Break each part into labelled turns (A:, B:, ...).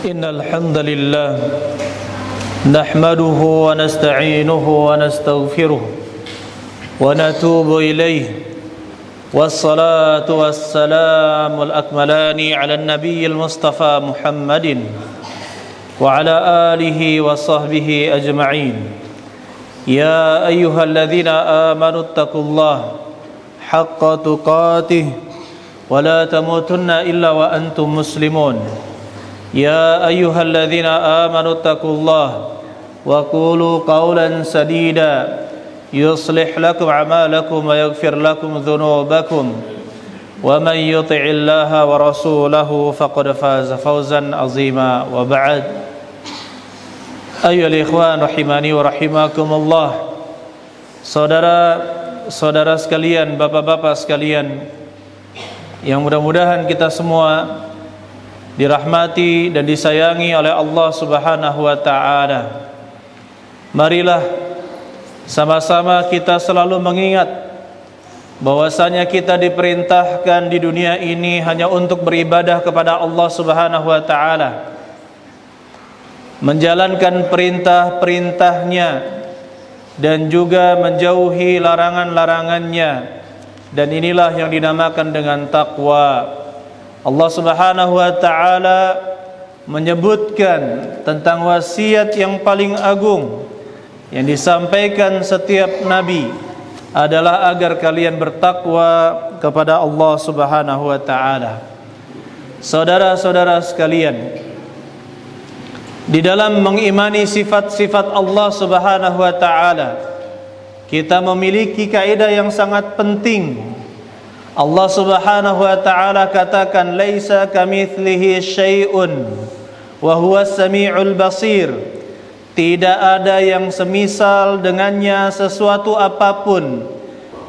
A: إن الحمد لله نحمده ونستعينه ونستغفره ونتوب إليه والصلاة والسلام الأكملان على النبي المصطفى محمد وعلى آله وصحبه أجمعين يا أيها الذين آمنوا اتقوا الله حق تقاته ولا تموتن إلا وأنتم مسلمون يا أيها الذين آمنوا اتقوا الله وقولوا قولا سديدا يصلح لكم أعمالكم ويغفر لكم ذنوبكم ومن يطع الله ورسوله فقد فاز فوزا عظيما وبعد أيها الإخوان rahimani wa rahimakumullah. Saudara-saudara sekalian, bapak-bapak sekalian, yang mudah-mudahan kita semua dirahmati dan disayangi oleh Allah Subhanahu wa taala. Marilah sama-sama kita selalu mengingat bahwasanya kita diperintahkan di dunia ini hanya untuk beribadah kepada Allah Subhanahu wa taala, menjalankan perintah-perintahnya dan juga menjauhi larangan-larangannya, dan inilah yang dinamakan dengan takwa. Allah Subhanahu wa taala menyebutkan tentang wasiat yang paling agung yang disampaikan setiap nabi adalah agar kalian bertakwa kepada Allah Subhanahu wa taala. Saudara-saudara sekalian, di dalam mengimani sifat-sifat Allah Subhanahu wa taala, kita memiliki kaidah yang sangat penting. Allah Subhanahu wa taala katakan, laisa kamitslihi syai'un wa huwas samiul basir. Tidak ada yang semisal dengannya sesuatu apapun,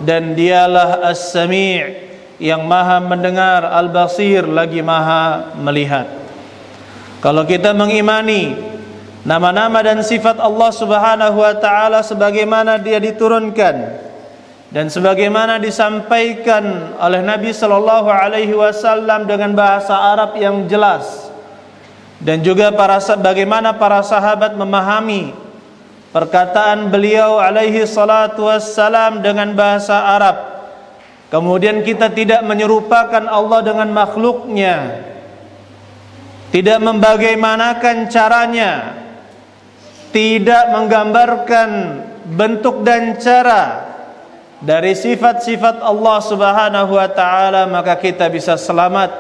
A: dan dialah as-sami' yang maha mendengar, al-basir lagi maha melihat. Kalau kita mengimani nama-nama dan sifat Allah Subhanahu wa taala sebagaimana dia diturunkan dan sebagaimana disampaikan oleh Nabi sallallahu alaihi wasallam dengan bahasa Arab yang jelas, dan juga bagaimana para sahabat memahami perkataan beliau alaihi salatu wassalam dengan bahasa Arab, kemudian kita tidak menyerupakan Allah dengan makhluknya, tidak membagaimanakan caranya, tidak menggambarkan bentuk dan cara dari sifat-sifat Allah Subhanahu wa taala, maka kita bisa selamat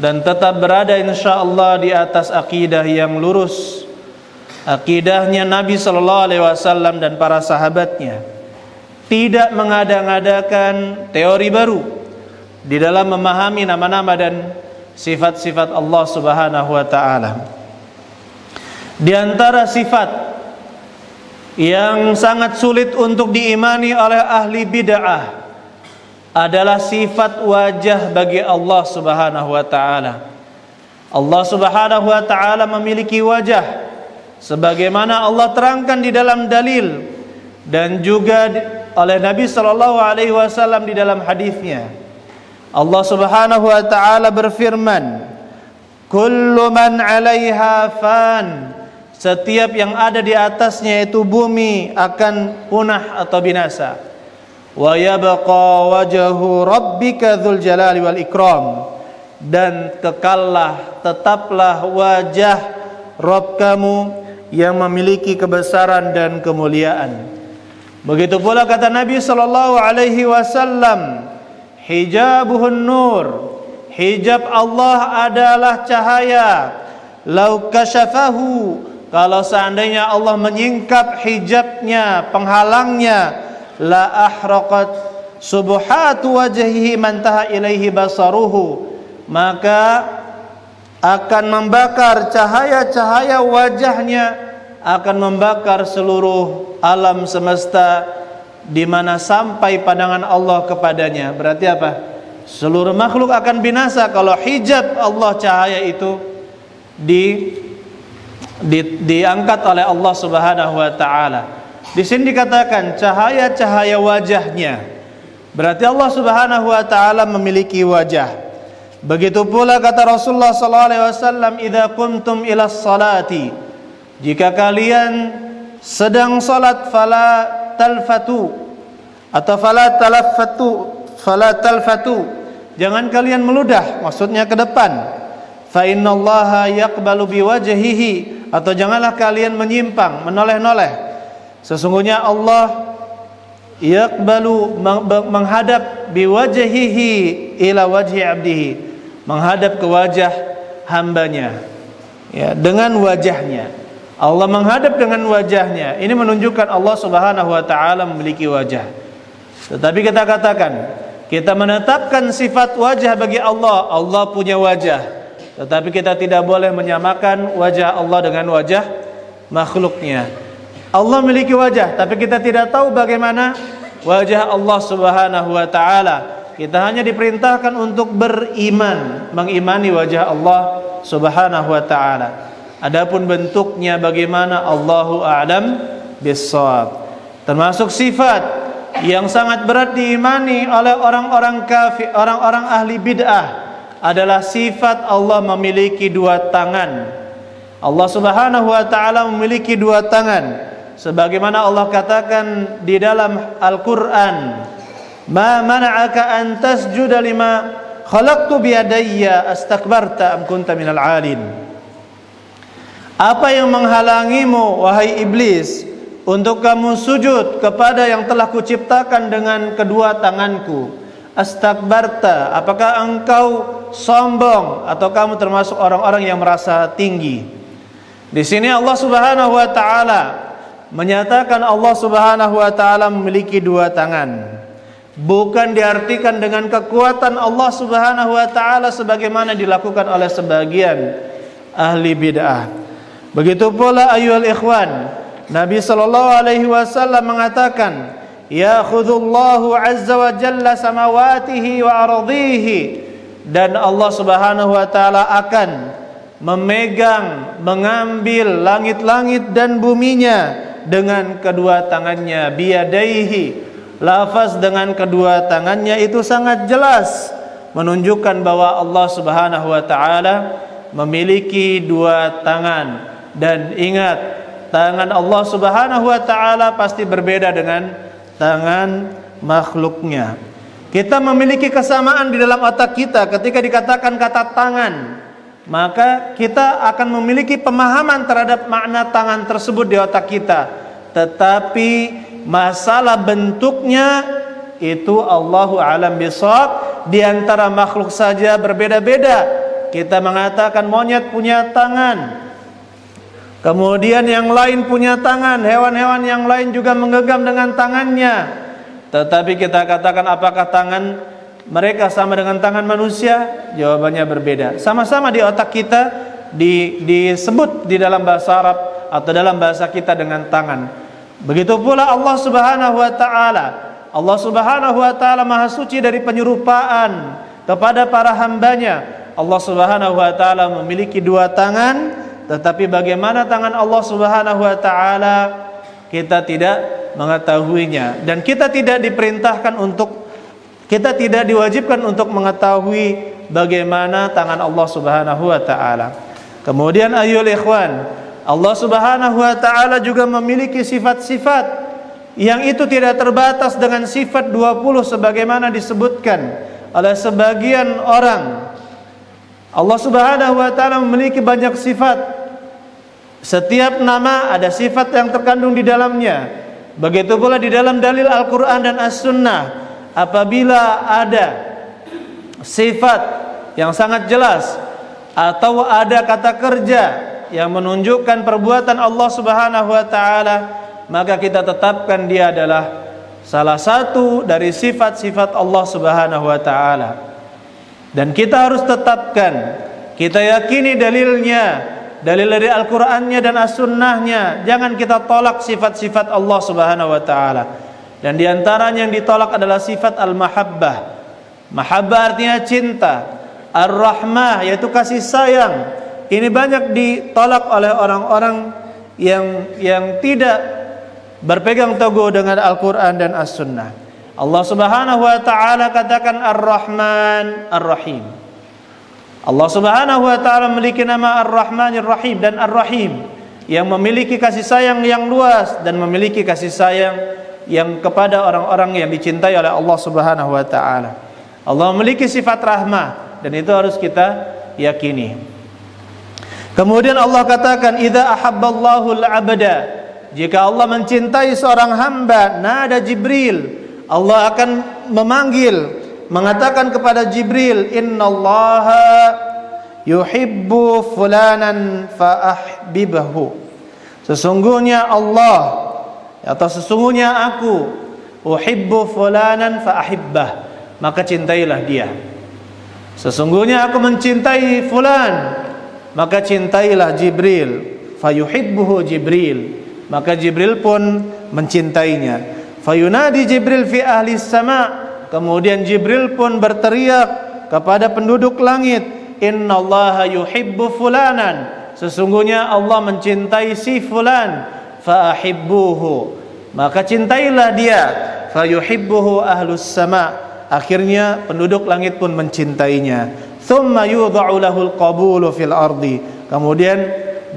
A: dan tetap berada insyaallah di atas akidah yang lurus, akidahnya Nabi sallallahu alaihi wasallam dan para sahabatnya. Tidak mengada-ngadakan teori baru di dalam memahami nama-nama dan sifat-sifat Allah Subhanahu wa taala. Di antara sifat yang sangat sulit untuk diimani oleh ahli bid'ah adalah sifat wajah bagi Allah Subhanahu wa taala. Allah Subhanahu wa taala memiliki wajah sebagaimana Allah terangkan di dalam dalil dan juga oleh Nabi sallallahu alaihi wasallam di dalam hadisnya. Allah Subhanahu wa taala berfirman, "Kullu man 'alaiha fan." Setiap yang ada di atasnya itu bumi akan punah atau binasa. Wa yabqa wajhu rabbika dzul jalali wal ikram. Dan kekallah, tetaplah wajah Rabb kamu yang memiliki kebesaran dan kemuliaan. Begitu pula kata Nabi sallallahu alaihi wasallam, hijabuhun nur. Hijab Allah adalah cahaya. Lau kasyafahu, kalau seandainya Allah menyingkap hijabnya, penghalangnya, la ahraqat subuhatu wajhihi man taha ilaihi basaruhu, maka akan membakar cahaya-cahaya wajahnya, akan membakar seluruh alam semesta di mana sampai pandangan Allah kepadanya. Berarti apa? Seluruh makhluk akan binasa kalau hijab Allah, cahaya itu diangkat oleh Allah Subhanahu wa taala. Di sini dikatakan cahaya-cahaya wajahnya. Berarti Allah Subhanahu wa taala memiliki wajah. Begitu pula kata Rasulullah sallallahu alaihi wasallam, "Idza qumtum ila sholati," jika kalian sedang salat, fala talfatu atau fala talfatu, jangan kalian meludah, maksudnya ke depan. Fa innallaha yaqbalu biwajhihi, atau janganlah kalian menyimpang, menoleh-noleh. Sesungguhnya Allah yaqbalu, menghadap, biwajhihi ila wajhi abdihi, menghadap ke wajah hambanya, ya, dengan wajahnya. Allah menghadap dengan wajahnya. Ini menunjukkan Allah Subhanahu wa taala memiliki wajah. Tetapi kita katakan, kita menetapkan sifat wajah bagi Allah. Allah punya wajah. Tetapi kita tidak boleh menyamakan wajah Allah dengan wajah makhluknya. Allah memiliki wajah, tapi kita tidak tahu bagaimana wajah Allah Subhanahu wa taala. Kita hanya diperintahkan untuk beriman, mengimani wajah Allah Subhanahu wa taala. Adapun bentuknya bagaimana, Allahu a'lam bissawab. Termasuk sifat yang sangat berat diimani oleh orang-orang kafir, orang-orang ahli bid'ah, adalah sifat Allah memiliki dua tangan. Allah Subhanahu wa taala memiliki dua tangan, sebagaimana Allah katakan di dalam Al-Qur'an, "Ma mana'aka an tasjuda lima khalaqtu biyadayya astakbarta am kunta minal 'alin." Apa yang menghalangimu wahai iblis untuk kamu sujud kepada yang telah kuciptakan dengan kedua tanganku? Astakbarta, apakah engkau sombong atau kamu termasuk orang-orang yang merasa tinggi? Di sini Allah Subhanahu wa taala menyatakan Allah Subhanahu wa taala memiliki dua tangan. Bukan diartikan dengan kekuatan Allah Subhanahu wa taala sebagaimana dilakukan oleh sebagian ahli bid'ah. Begitu pula ayyuhal ikhwan, Nabi sallallahu alaihi wasallam mengatakan, "Ya'khudullahu 'azza wa jalla samawatihi wa ardihi," dan Allah Subhanahu wa taala akan memegang, mengambil langit-langit dan buminya dengan kedua tangannya. Biyadaihi, lafaz dengan kedua tangannya itu sangat jelas menunjukkan bahwa Allah Subhanahu wa taala memiliki dua tangan. Dan ingat, tangan Allah Subhanahu wa taala pasti berbeda dengan tangan makhluknya. Kita memiliki kesamaan di dalam otak kita. Ketika dikatakan kata tangan, maka kita akan memiliki pemahaman terhadap makna tangan tersebut di otak kita. Tetapi masalah bentuknya itu Allahu a'lam bishawab. Di antara makhluk saja berbeda-beda. Kita mengatakan monyet punya tangan, kemudian yang lain punya tangan, hewan-hewan yang lain juga menggenggam dengan tangannya. Tetapi kita katakan apakah tangan mereka sama dengan tangan manusia? Jawabannya berbeda. Sama-sama di otak kita disebut di dalam bahasa Arab atau dalam bahasa kita dengan tangan. Begitu pula Allah Subhanahu wa taala. Allah Subhanahu wa taala maha suci dari penyerupaan kepada para hambanya. Allah Subhanahu wa taala memiliki dua tangan. Tetapi bagaimana tangan Allah Subhanahu wa taala kita tidak mengetahuinya, dan kita tidak diwajibkan untuk mengetahui bagaimana tangan Allah Subhanahu wa taala. Kemudian ayyuhal ikhwan, Allah Subhanahu wa taala juga memiliki sifat-sifat yang itu tidak terbatas dengan sifat 20 sebagaimana disebutkan oleh sebagian orang. Allah Subhanahu wa taala memiliki banyak sifat. Setiap nama ada sifat yang terkandung di dalamnya. Begitu pula di dalam dalil Al-Qur'an dan As-Sunnah, apabila ada sifat yang sangat jelas atau ada kata kerja yang menunjukkan perbuatan Allah Subhanahu wa taala, maka kita tetapkan dia adalah salah satu dari sifat-sifat Allah Subhanahu wa taala. Dan kita harus tetapkan, kita yakini dalilnya, dalil dari Al-Qur'annya dan As-Sunnahnya. Jangan kita tolak sifat-sifat Allah Subhanahu wa taala. Dan diantaranya yang ditolak adalah sifat al-mahabbah. Mahabbah artinya cinta. Ar-rahmah yaitu kasih sayang. Ini banyak ditolak oleh orang-orang yang tidak berpegang teguh dengan Al-Qur'an dan As-Sunnah. Allah Subhanahu wa taala katakan Ar-Rahman Ar-Rahim. Allah Subhanahu wa taala memiliki nama Ar-Rahmanir Rahim dan Ar-Rahim, yang memiliki kasih sayang yang luas dan memiliki kasih sayang yang kepada orang-orang yang dicintai oleh Allah Subhanahu wa taala. Allah memiliki sifat rahmah dan itu harus kita yakini. Kemudian Allah katakan, idza ahabballahu al-'abda, jika Allah mencintai seorang hamba, nada Jibril, Allah akan memanggil, mengatakan kepada Jibril, innallaha yuhibbu fulanan fa'ahbibhu. Sesungguhnya Allah, atau sesungguhnya aku, uhibbu fulanan fa'ahibbah, maka cintailah dia. Sesungguhnya aku mencintai fulan, maka cintailah Jibril. Fayuhibbuhu Jibril, maka Jibril pun mencintainya. Fayunadi Jibril fi ahli sama, kemudian Jibril pun berteriak kepada penduduk langit, innallaha yuhibbu fulanan, sesungguhnya Allah mencintai si fulan, fa'ahibbuhu, maka cintailah dia. Fayuhibbuhu ahlus sama, akhirnya penduduk langit pun mencintainya. Thumma yudha'u lahul qabulu fil ardi, kemudian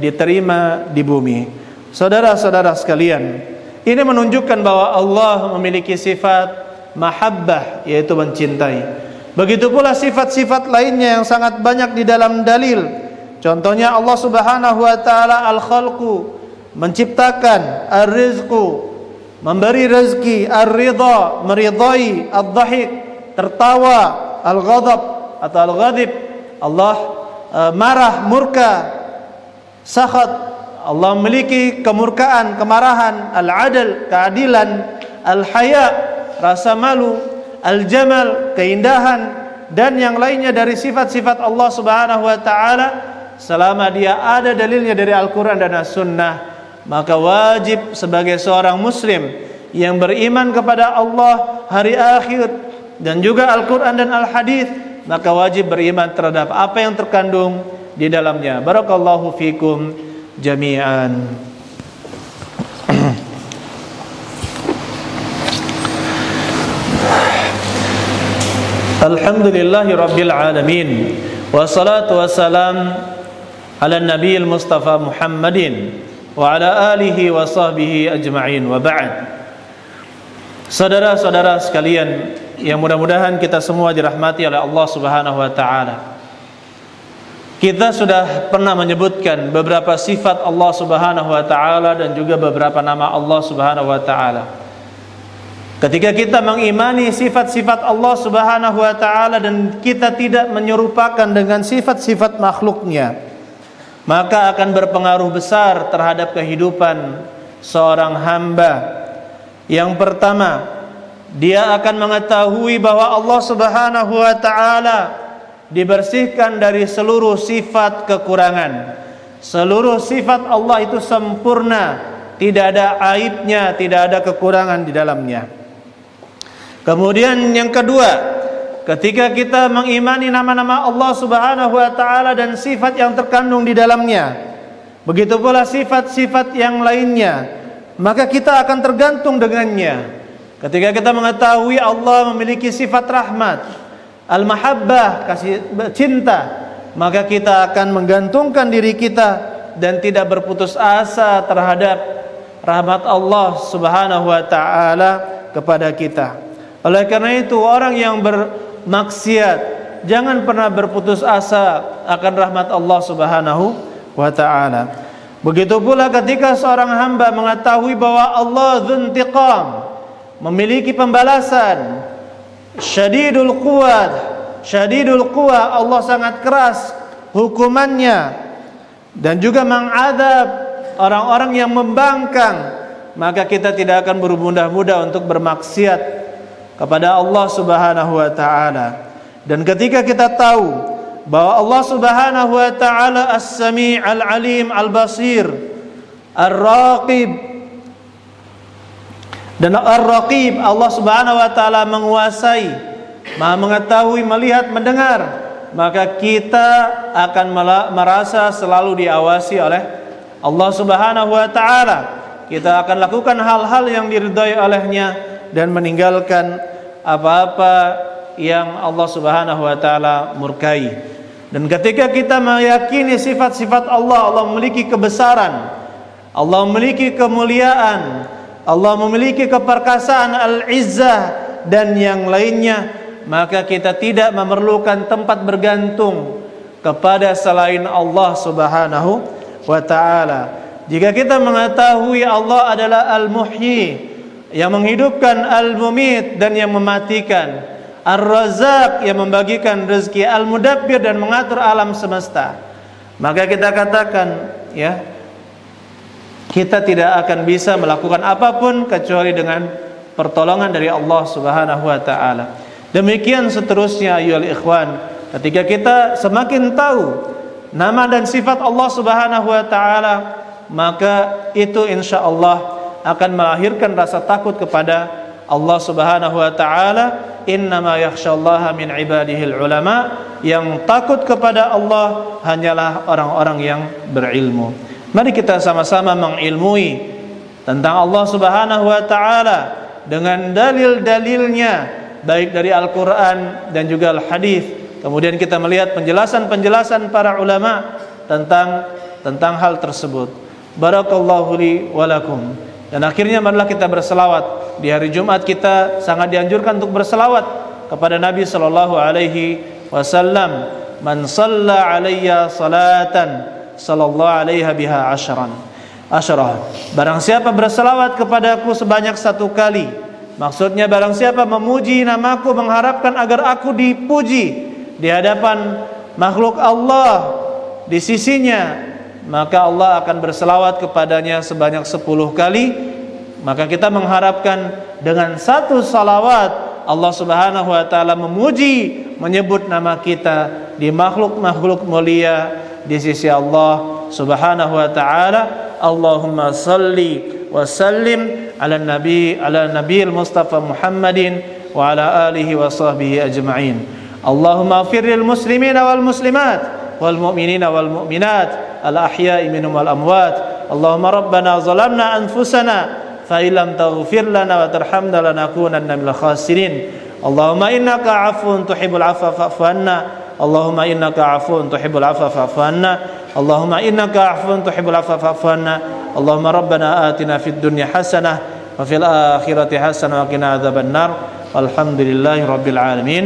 A: diterima di bumi. Saudara-saudara sekalian, ini menunjukkan bahwa Allah memiliki sifat mahabbah, yaitu mencintai. Begitu pula sifat-sifat lainnya yang sangat banyak di dalam dalil. Contohnya Allah Subhanahu wa taala al-khalqu, menciptakan, ar-rizqu, memberi rezeki, ar-ridha, meridai, ad-dhahik, tertawa, al-ghadab atau al-ghadib, Allah marah, murka, sakhat, Allah memiliki kemurkaan, kemarahan, al-adl, keadilan, al-haya, rasa malu, al-jamal, keindahan, dan yang lainnya dari sifat-sifat Allah Subhanahu wa taala. Selama dia ada dalilnya dari Al-Quran dan As-Sunnah, maka wajib sebagai seorang muslim yang beriman kepada Allah, hari akhir, dan juga Al-Quran dan Al-Hadis, maka wajib beriman terhadap apa yang terkandung di dalamnya. Barakallahu fikum jami'an. Alhamdulillahi rabbil alamin, wassalatu wassalam ala nabiyil mustafa Muhammadin wa ala alihi wa sahbihi ajma'in, wa ba'd. Saudara-saudara sekalian yang mudah-mudahan kita semua dirahmati oleh Allah Subhanahu wa taala, kita sudah pernah menyebutkan beberapa sifat Allah Subhanahu wa taala dan juga beberapa nama Allah Subhanahu wa taala. Ketika kita mengimani sifat-sifat Allah Subhanahu wa taala dan kita tidak menyerupakan dengan sifat-sifat makhluknya, maka akan berpengaruh besar terhadap kehidupan seorang hamba. Yang pertama, dia akan mengetahui bahwa Allah Subhanahu wa taala dibersihkan dari seluruh sifat kekurangan. Seluruh sifat Allah itu sempurna, tidak ada aibnya, tidak ada kekurangan di dalamnya. Kemudian yang kedua, ketika kita mengimani nama-nama Allah Subhanahu wa taala dan sifat yang terkandung di dalamnya, begitu pula sifat-sifat yang lainnya, maka kita akan tergantung dengannya. Ketika kita mengetahui Allah memiliki sifat rahmat, al-mahabbah, kasih cinta, maka kita akan menggantungkan diri kita dan tidak berputus asa terhadap rahmat Allah Subhanahu wa taala kepada kita. Oleh karena itu, orang yang bermaksiat jangan pernah berputus asa akan rahmat Allah Subhanahu wa taala. Begitu pula ketika seorang hamba mengetahui bahwa Allah dzuntiqam, memiliki pembalasan, syadidul quwa, Allah sangat keras hukumannya, dan juga mengadab orang-orang yang membangkang, maka kita tidak akan bermudah-mudah untuk bermaksiat kepada Allah Subhanahu wa taala. Dan ketika kita tahu bahwa Allah Subhanahu wa taala As-Sami', Al-Alim, Al-Basir, Ar-Raqib, dan Ar-Raqib, Allah Subhanahu wa taala menguasai, Maha mengetahui, melihat, mendengar, maka kita akan merasa selalu diawasi oleh Allah Subhanahu wa taala. Kita akan lakukan hal-hal yang diridhai olehnya dan meninggalkan apa-apa yang Allah Subhanahu wa taala murkai. Dan ketika kita meyakini sifat-sifat Allah, Allah memiliki kebesaran, Allah memiliki kemuliaan, Allah memiliki keperkasaan, al-izzah dan yang lainnya, maka kita tidak memerlukan tempat bergantung kepada selain Allah Subhanahu wa ta'ala. Jika kita mengetahui Allah adalah al-muhyi, yang menghidupkan, al-mumit dan yang mematikan, ar-razzaq yang membagikan rezeki, al-mudabbir dan mengatur alam semesta, maka kita katakan, ya, kita tidak akan bisa melakukan apapun kecuali dengan pertolongan dari Allah Subhanahu wa ta'ala. Demikian seterusnya ayyuhal ikhwan, ketika kita semakin tahu nama dan sifat Allah Subhanahu wa ta'ala, maka itu insyaallah akan melahirkan rasa takut kepada Allah Subhanahu wa ta'ala. Innama yakhsyallaha min ibadihil ulama, yang takut kepada Allah hanyalah orang-orang yang berilmu. Mari kita sama-sama mengilmui tentang Allah Subhanahu wa ta'ala dengan dalil-dalilnya, baik dari Al-Quran dan juga Al-Hadis. Kemudian kita melihat penjelasan-penjelasan para ulama tentang hal tersebut. Barakallahu li wa lakum. Dan akhirnya marilah kita berselawat. Di hari Jumat kita sangat dianjurkan untuk berselawat kepada Nabi sallallahu alaihi wasallam. Man shalla alayya salatan sallallahu alaiha biha asyran. Barang siapa berselawat kepadaku sebanyak 1 kali, maksudnya barang siapa memuji namaku, mengharapkan agar aku dipuji di hadapan makhluk Allah di sisinya, maka Allah akan berselawat kepadanya sebanyak 10 kali. Maka kita mengharapkan dengan 1 salawat Allah Subhanahu wa ta'ala memuji, menyebut nama kita di makhluk-makhluk mulia di sisi Allah Subhanahu wa ta'ala. Allahumma salli wa sallim ala nabiyil Mustafa Muhammadin wa ala alihi wa sahbihi ajma'in. Allahumma ighfir lil muslimina wal muslimat wal mu'minina wal mu'minat al ahya'i minhum wal amwat. Allahumma rabbana zalamna anfusana fa illam taghfir lana wa tarhamna lanakunanna minal khasirin. Allahumma innaka 'afuwun tuhibbul 'afwa fa'fu 'anna. Allahumma innaka 'afuwun tuhibbul 'afwa fa'fu 'anna. Allahumma innaka 'afuwun tuhibbul 'afwa fa'fu 'anna. Allahumma rabbana atina fid dunya hasanah wa fil akhirati hasanah wa qina adzabannar. Walhamdulillahi rabbil alamin.